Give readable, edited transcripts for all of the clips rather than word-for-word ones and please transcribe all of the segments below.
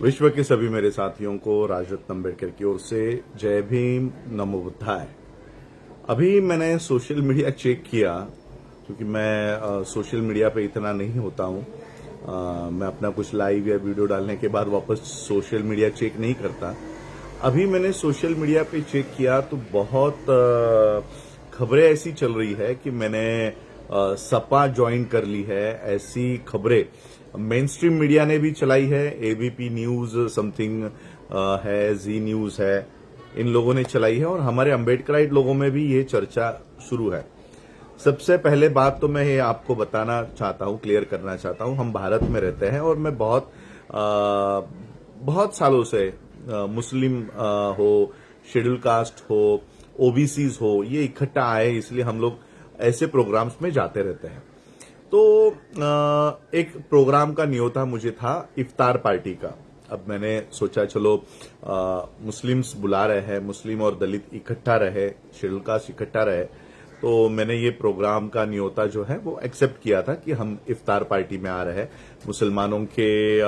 विश्व के सभी मेरे साथियों को राजरत्न अम्बेडकर की ओर से जय भीम, नमो बुद्धाय। अभी मैंने सोशल मीडिया चेक किया क्योंकि मैं सोशल मीडिया पे इतना नहीं होता हूँ। मैं अपना कुछ लाइव या वीडियो डालने के बाद वापस सोशल मीडिया चेक नहीं करता। अभी मैंने सोशल मीडिया पे चेक किया तो बहुत खबरें ऐसी चल रही है कि मैंने सपा ज्वाइन कर ली है। ऐसी खबरें मेन स्ट्रीम मीडिया ने भी चलाई है, एबीपी न्यूज समथिंग है, जी न्यूज है, इन लोगों ने चलाई है और हमारे अम्बेडकराइट लोगों में भी ये चर्चा शुरू है। सबसे पहले बात तो मैं ये आपको बताना चाहता हूँ, क्लियर करना चाहता हूँ, हम भारत में रहते हैं और मैं बहुत सालों से मुस्लिम हो, शेड्यूल कास्ट हो, ओबीसीज हो, ये इकट्ठा आए, इसलिए हम लोग ऐसे प्रोग्राम्स में जाते रहते हैं। तो एक प्रोग्राम का न्योता मुझे था इफ्तार पार्टी का। अब मैंने सोचा चलो मुस्लिम्स बुला रहे हैं, मुस्लिम और दलित इकट्ठा रहे, शेड्यूल कास्ट इकट्ठा रहे, तो मैंने ये प्रोग्राम का न्योता जो है वो एक्सेप्ट किया था कि हम इफ्तार पार्टी में आ रहे हैं। मुसलमानों के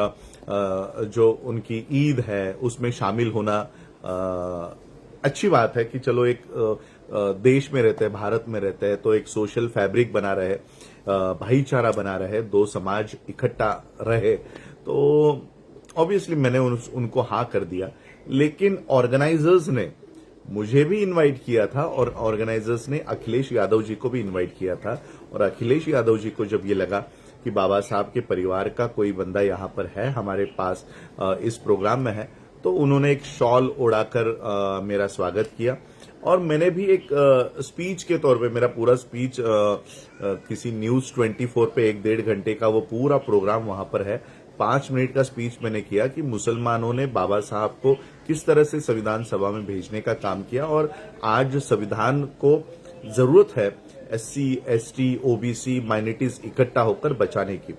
जो उनकी ईद है उसमें शामिल होना अच्छी बात है कि चलो एक देश में रहते हैं, भारत में रहते हैं, तो एक सोशल फैब्रिक बना रहे, भाईचारा बना रहे, दो समाज इकट्ठा रहे, तो ऑब्वियसली मैंने उनको हाँ कर दिया। लेकिन ऑर्गेनाइजर्स ने मुझे भी इनवाइट किया था और ऑर्गेनाइजर्स ने अखिलेश यादव जी को भी इनवाइट किया था। और अखिलेश यादव जी को जब ये लगा कि बाबा साहब के परिवार का कोई बंदा यहाँ पर है, हमारे पास इस प्रोग्राम में है, तो उन्होंने एक शॉल ओढ़ाकर मेरा स्वागत किया। और मैंने भी एक स्पीच के तौर पे, मेरा पूरा स्पीच किसी न्यूज 24 पे 1-1.5 घंटे का वो पूरा प्रोग्राम वहां पर है, 5 मिनट का स्पीच मैंने किया कि मुसलमानों ने बाबा साहब को किस तरह से संविधान सभा में भेजने का काम किया और आज संविधान को जरूरत है SC, ST, OBC माइनॉरिटीज इकट्ठा होकर बचाने की।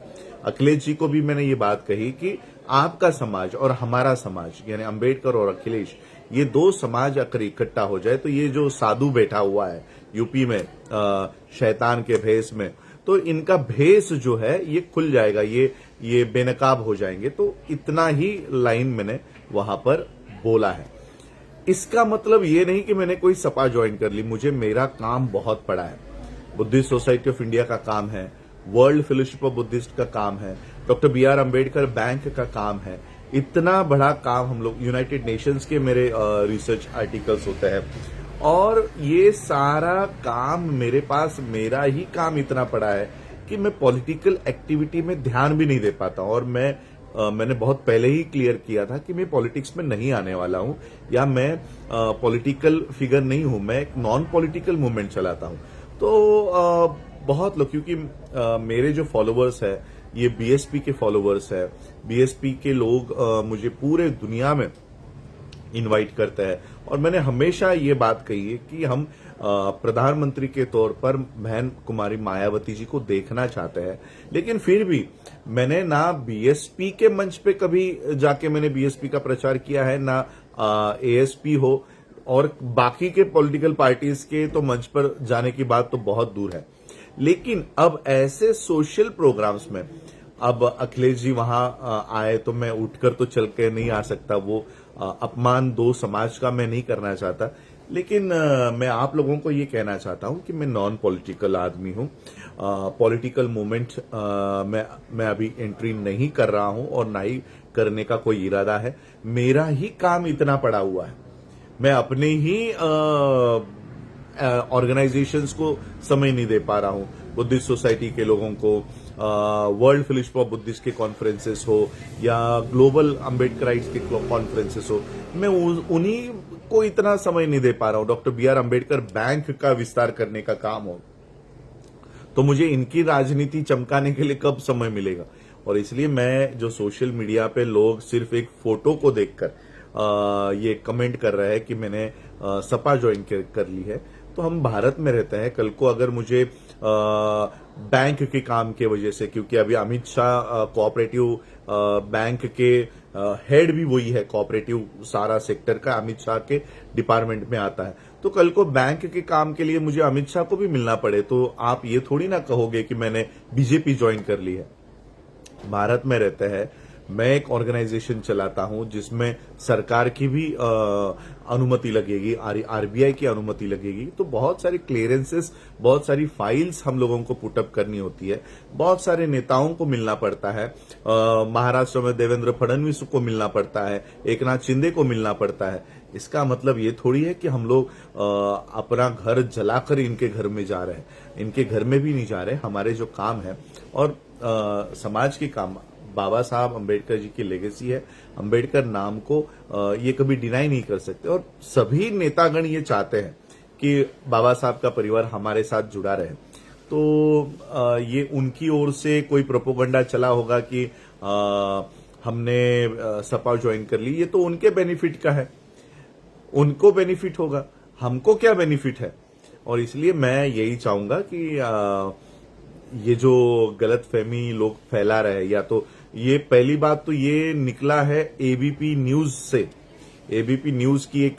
अखिलेश जी को भी मैंने ये बात कही कि आपका समाज और हमारा समाज यानी अंबेडकर और अखिलेश, ये दो समाज अगर इकट्ठा हो जाए तो ये जो साधु बैठा हुआ है यूपी में शैतान के भेष में, तो इनका भेष जो है ये खुल जाएगा, ये बेनकाब हो जाएंगे। तो इतना ही लाइन मैंने वहां पर बोला है। इसका मतलब ये नहीं कि मैंने कोई सपा ज्वाइन कर ली। मुझे मेरा काम बहुत पड़ा है, बुद्धिस्ट सोसाइटी ऑफ इंडिया का काम है, वर्ल्ड फेलोशिप ऑफ बुद्धिस्ट का काम है, डॉक्टर BR अम्बेडकर बैंक का काम है। इतना बड़ा काम हम लोग, यूनाइटेड नेशंस के मेरे रिसर्च आर्टिकल्स होते हैं और ये सारा काम मेरे पास, मेरा ही काम इतना पड़ा है कि मैं पॉलिटिकल एक्टिविटी में ध्यान भी नहीं दे पाता हूं। और मैंने बहुत पहले ही क्लियर किया था कि मैं पॉलिटिक्स में नहीं आने वाला हूं या मैं पॉलिटिकल फिगर नहीं हूं, मैं एक नॉन पॉलिटिकल मूवमेंट चलाता हूं। तो बहुत लोग, क्योंकि मेरे जो फॉलोअर्स है ये BSP के फॉलोअर्स है, BSP के लोग मुझे पूरे दुनिया में इनवाइट करते हैं और मैंने हमेशा ये बात कही है कि हम प्रधानमंत्री के तौर पर बहन कुमारी मायावती जी को देखना चाहते हैं। लेकिन फिर भी मैंने ना BSP के मंच पे कभी जाके मैंने BSP का प्रचार किया है, ना ASP हो, और बाकी के पॉलिटिकल पार्टीज के तो मंच पर जाने की बात तो बहुत दूर है। लेकिन अब ऐसे सोशल प्रोग्राम्स में अब अखिलेश जी वहां आए तो मैं उठकर तो चल के नहीं आ सकता, वो अपमान दो समाज का मैं नहीं करना चाहता। लेकिन मैं आप लोगों को ये कहना चाहता हूं कि मैं नॉन पॉलिटिकल आदमी हूं, पॉलिटिकल मूवमेंट मैं अभी एंट्री नहीं कर रहा हूं और ना ही करने का कोई इरादा है। मेरा ही काम इतना पड़ा हुआ है, मैं अपने ही ऑर्गेनाइजेशंस को समय नहीं दे पा रहा हूं, बुद्धिस्ट सोसाइटी के लोगों को, वर्ल्ड फेलोशिप ऑफ बुद्धिस्ट के कॉन्फ्रेंसेस हो या ग्लोबल अम्बेडकराइट्स के कॉन्फ्रेंसेस हो, मैं उन्हीं को इतना समय नहीं दे पा रहा हूं। डॉक्टर BR अम्बेडकर बैंक का विस्तार करने का काम हो तो मुझे इनकी राजनीति चमकाने के लिए कब समय मिलेगा। और इसलिए मैं जो सोशल मीडिया पे लोग सिर्फ एक फोटो को देखकर ये कमेंट कर रहे हैं कि मैंने सपा ज्वाइन कर ली है, तो हम भारत में रहते हैं। कल को अगर मुझे बैंक के काम के वजह से, क्योंकि अभी अमित शाह कोऑपरेटिव बैंक के हेड भी वही है, कोऑपरेटिव सारा सेक्टर का अमित शाह के डिपार्टमेंट में आता है, तो कल को बैंक के काम के लिए मुझे अमित शाह को भी मिलना पड़े तो आप ये थोड़ी ना कहोगे कि मैंने बीजेपी ज्वाइन कर ली है। भारत में रहते हैं मैं एक ऑर्गेनाइजेशन चलाता हूं जिसमें सरकार की भी अनुमति लगेगी, आरबीआई की अनुमति लगेगी, तो बहुत सारी क्लियरेंसेस, बहुत सारी फाइल्स हम लोगों को पुटअप करनी होती है, बहुत सारे नेताओं को मिलना पड़ता है। महाराष्ट्र में देवेंद्र फडणवीस को मिलना पड़ता है, एकनाथ शिंदे को मिलना पड़ता है। इसका मतलब ये थोड़ी है कि हम लोग अपना घर जलाकर इनके घर में जा रहे हैं, इनके घर में भी नहीं जा रहे। हमारे जो काम है और समाज के काम, बाबा साहब अंबेडकर जी की लेगेसी है, अंबेडकर नाम को ये कभी डिनाई नहीं कर सकते, और सभी नेतागण ये चाहते हैं कि बाबा साहब का परिवार हमारे साथ जुड़ा रहे। तो ये उनकी ओर से कोई प्रोपोगंडा चला होगा कि हमने सपा ज्वाइन कर ली, ये तो उनके बेनिफिट का है, उनको बेनिफिट होगा, हमको क्या बेनिफिट है। और इसलिए मैं यही चाहूंगा कि ये जो गलतफहमी लोग फैला रहे हैं, या तो ये पहली बात तो ये निकला है एबीपी न्यूज से। एबीपी न्यूज की एक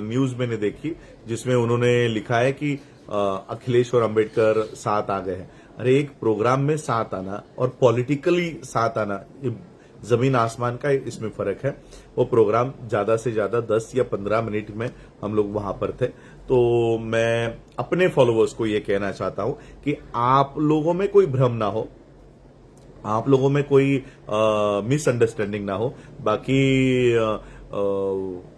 न्यूज मैंने देखी जिसमें उन्होंने लिखा है कि अखिलेश और अंबेडकर साथ आ गए हैं। अरे, एक प्रोग्राम में साथ आना और पॉलिटिकली साथ आना, जमीन आसमान का इसमें फर्क है। वो प्रोग्राम ज्यादा से ज्यादा 10 या 15 मिनट में हम लोग वहां पर थे। तो मैं अपने फॉलोअर्स को ये कहना चाहता हूं कि आप लोगों में कोई भ्रम ना हो, आप लोगों में कोई मिसअंडरस्टैंडिंग ना हो। बाकी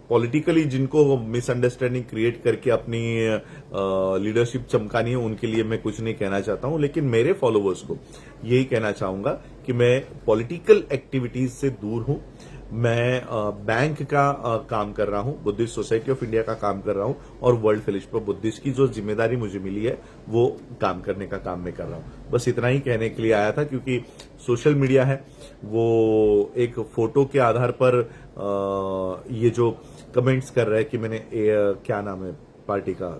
पॉलिटिकली जिनको मिसअंडरस्टैंडिंग क्रिएट करके अपनी लीडरशिप चमकानी है, उनके लिए मैं कुछ नहीं कहना चाहता हूं, लेकिन मेरे फॉलोअर्स को यही कहना चाहूंगा कि मैं पॉलिटिकल एक्टिविटीज से दूर हूं। मैं बैंक का काम कर रहा हूं, बुद्धिस्ट सोसाइटी ऑफ इंडिया का काम कर रहा हूं, और वर्ल्ड फेलोशिप ऑफ बुद्धिस्ट की जो जिम्मेदारी मुझे मिली है वो काम करने का काम मैं कर रहा हूं। बस इतना ही कहने के लिए आया था, क्योंकि सोशल मीडिया है वो एक फोटो के आधार पर ये जो कमेंट्स कर रहा है कि मैंने क्या नाम है पार्टी का,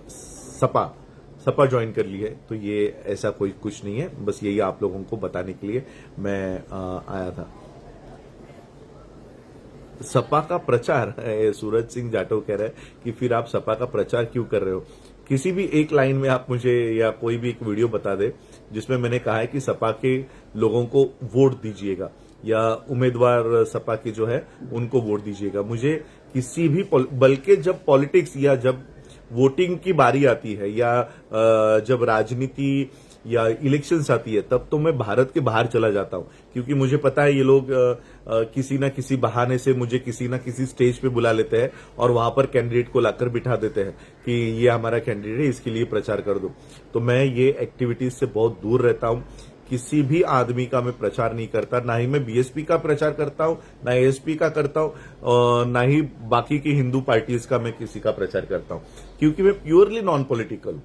सपा ज्वाइन कर ली है, तो ये ऐसा कोई कुछ नहीं है। बस यही आप लोगों को बताने के लिए मैं आया था। सपा का प्रचार, सूरज सिंह जाटव कह रहे हैं कि फिर आप सपा का प्रचार क्यों कर रहे हो। किसी भी एक लाइन में आप मुझे या कोई भी एक वीडियो बता दे जिसमें मैंने कहा है कि सपा के लोगों को वोट दीजिएगा, या उम्मीदवार सपा के जो है उनको वोट दीजिएगा। मुझे किसी भी, बल्कि जब पॉलिटिक्स या जब वोटिंग की बारी आती है, या जब राजनीति या इलेक्शंस आती है, तब तो मैं भारत के बाहर चला जाता हूं, क्योंकि मुझे पता है ये लोग किसी ना किसी बहाने से मुझे किसी ना किसी स्टेज पे बुला लेते हैं और वहां पर कैंडिडेट को लाकर बिठा देते हैं कि ये हमारा कैंडिडेट है, इसके लिए प्रचार कर दो। तो मैं ये एक्टिविटीज से बहुत दूर रहता हूं। किसी भी आदमी का मैं प्रचार नहीं करता, ना ही मैं बीएसपी का प्रचार करता हूं, ना एएसपी का करता हूं, ना ही बाकी की हिंदू पार्टीज का मैं किसी का प्रचार करता हूं, क्योंकि मैं प्योरली नॉन पॉलिटिकल।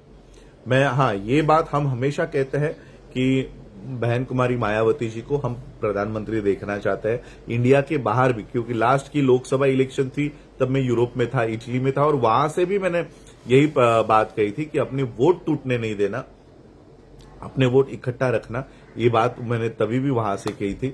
मैं, हाँ, ये बात हम हमेशा कहते हैं कि बहन कुमारी मायावती जी को हम प्रधानमंत्री देखना चाहते हैं, इंडिया के बाहर भी, क्योंकि लास्ट की लोकसभा इलेक्शन थी तब मैं यूरोप में था, इटली में था, और वहां से भी मैंने यही बात कही थी कि अपने वोट टूटने नहीं देना, अपने वोट इकट्ठा रखना। ये बात मैंने तभी भी वहां से कही थी।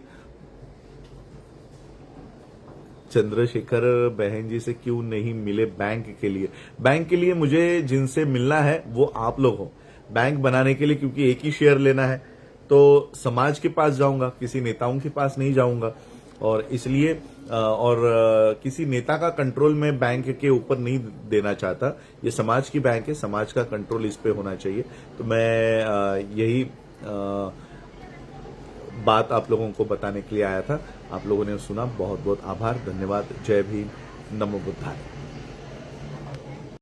चंद्रशेखर बहन जी से क्यों नहीं मिले बैंक के लिए? बैंक के लिए मुझे जिनसे मिलना है वो आप लोग हो। बैंक बनाने के लिए, क्योंकि एक ही शेयर लेना है, तो समाज के पास जाऊंगा, किसी नेताओं के पास नहीं जाऊंगा। और इसलिए किसी नेता का कंट्रोल मैं बैंक के ऊपर नहीं देना चाहता। ये समाज की बैंक है, समाज का कंट्रोल इस पे होना चाहिए। तो मैं यही बात आप लोगों को बताने के लिए आया था। आप लोगों ने सुना, बहुत बहुत आभार, धन्यवाद। जय भीम, नमो बुद्धाय।